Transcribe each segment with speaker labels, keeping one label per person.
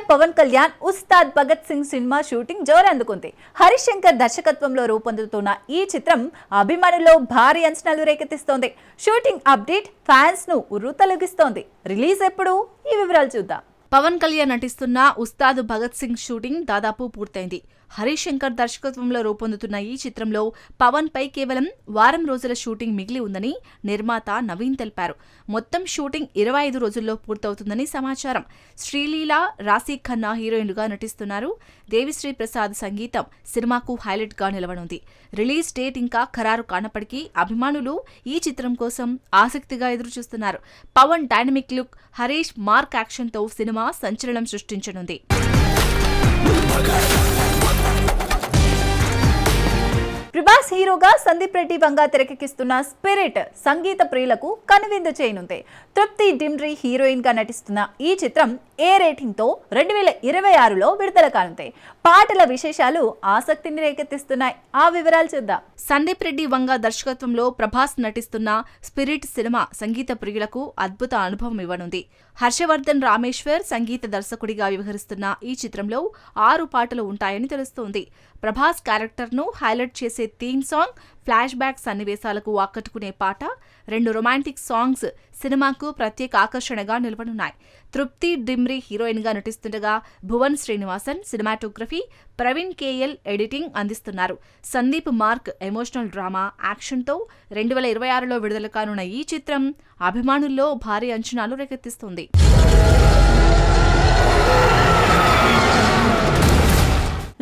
Speaker 1: Star Pawan Kalyan Ustaad Bhagat Singh cinema shooting జోరందుకుంది. హరీష్ శంకర్ దర్శకత్వంలో రూపొందుతున్న ఈ చిత్రం అభిమానుల్లో భారీ అంచనాలు రేకెత్తిస్తోంది. షూటింగ్ అప్డేట్ ఫ్యాన్స్ ను ఉర్రూతలూగిస్తోంది. రిలీజ్ ఎప్పుడు? ఈ వివరాలు చూద్దాం.
Speaker 2: పవన్ కళ్యాణ్ నటిస్తున్న ఉస్తాద్ భగత్ సింగ్ షూటింగ్ దాదాపు పూర్తయింది. హరీష్ శంకర్ దర్శకత్వంలో రూపొందుతున్న ఈ చిత్రంలో పవన్ పై కేవలం వారం రోజుల షూటింగ్ మిగిలి ఉందని నిర్మాత నవీన్ తెలిపారు. మొత్తం షూటింగ్ 25 రోజుల్లో పూర్తవుతుందని సమాచారం. శ్రీలీల, రాశీ ఖన్నా హీరోయిన్లుగా నటిస్తున్నారు. దేవిశ్రీ ప్రసాద్ సంగీతం సినిమాకు హైలైట్ గా నిలవనుంది. రిలీజ్ డేట్ ఇంకా ఖరారు కానప్పటికీ అభిమానులు ఈ చిత్రం కోసం ఆసక్తిగా ఎదురుచూస్తున్నారు. Pavan dynamic look, Harish mark action తో సినిమా సంచలనం సృష్టించనుంది.
Speaker 1: ప్రభాస్ హీరోగా సందీప్ రెడ్డి వంగా తెరకెక్కిస్తున్న స్పిరిట్ సంగీత ప్రియులకు కనువిందు చేయనుంది. తృప్తి డిమ్రీ హీరోయిన్ గా నటిస్తున్న ఈ చిత్రం ఏ రేటింగ్ తో 2026లో విడుదల కానుంది. పాటల విశేషాలు ఆసక్తిని రేకెత్తిస్తున్నాయి. ఆ వివరాలు చూద్దాం.
Speaker 2: సందీప్ రెడ్డి వంగా దర్శకత్వంలో ప్రభాస్ నటిస్తున్న స్పిరిట్ సినిమా సంగీత ప్రియులకు అద్భుత అనుభవం ఇవ్వనుంది. హర్షవర్ధన్ రామేశ్వర్ సంగీత దర్శకుడిగా వ్యవహరిస్తున్న ఈ చిత్రంలో 6 పాటలు ఉంటాయని తెలుస్తోంది. ప్రభాస్ క్యారెక్టర్ ను హైలైట్ చేసే థీమ్ సాంగ్, ఫ్లాష్ బ్యాక్ సన్నివేశాలకు ఆకట్టుకునే పాట, 2 రొమాంటిక్ సాంగ్స్ సినిమాకు ప్రత్యేక ఆకర్షణగా నిలవనున్నాయి. తృప్తి డిమ్రీ హీరోయిన్ గా నటిస్తుండగా Bhuvan Srinivasan cinematography, Praveen KL editing అందిస్తున్నారు. సందీప్ మార్క్ ఎమోషనల్ డ్రామా, యాక్షన్తో 2026లో విడుదల కానున్న ఈ చిత్రం అభిమానుల్లో భారీ అంచనాలు రేకెత్తిస్తుంది.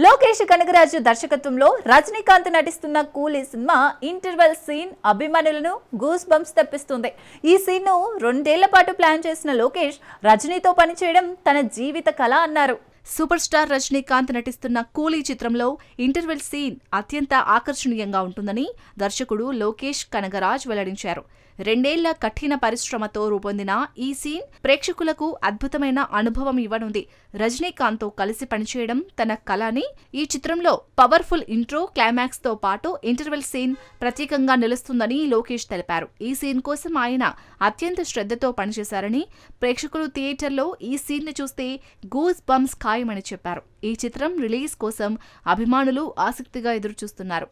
Speaker 1: లోకేష్ కనగరాజు దర్శకత్వంలో రజనీకాంత్ నటిస్తున్న కూలీ సినిమా ఇంటర్వెల్ సీన్ అభిమానులను గూస్ బంప్స్ తెప్పిస్తుంది. ఈ సీన్ ను 2 ఏళ్ల పాటు ప్లాన్ చేసిన లోకేష్ రజనీతో పనిచేయడం తన జీవిత కళ అన్నారు.
Speaker 2: సూపర్ స్టార్ రజనీకాంత్ నటిస్తున్న కూలీ చిత్రంలో ఇంటర్వెల్ సీన్ అత్యంత ఆకర్షణీయంగా ఉంటుందని దర్శకుడు లోకేష్ కనగరాజ్ వెల్లడించారు. 2 ఏళ్ల కఠిన పరిశ్రమతో రూపొందిన ఈ సీన్ ప్రేక్షకులకు అద్భుతమైన అనుభవం ఇవ్వనుంది. రజనీకాంత్ తో కలిసి పనిచేయడం తన కళ అని, ఈ చిత్రంలో పవర్ఫుల్ ఇంట్రో, క్లైమాక్స్ తో పాటు ఇంటర్వెల్ సీన్ ప్రత్యేకంగా నిలుస్తుందని లోకేష్ తెలిపారు. ఈ సీన్ కోసం ఆయన అత్యంత శ్రద్ధతో పనిచేశారని, ప్రేక్షకులు థియేటర్లో ఈ సీన్ ని చూస్తే గూస్ బంప్స్ ఖాయమని చెప్పారు. ఈ చిత్రం రిలీజ్ కోసం అభిమానులు ఆసక్తిగా ఎదురుచూస్తున్నారు.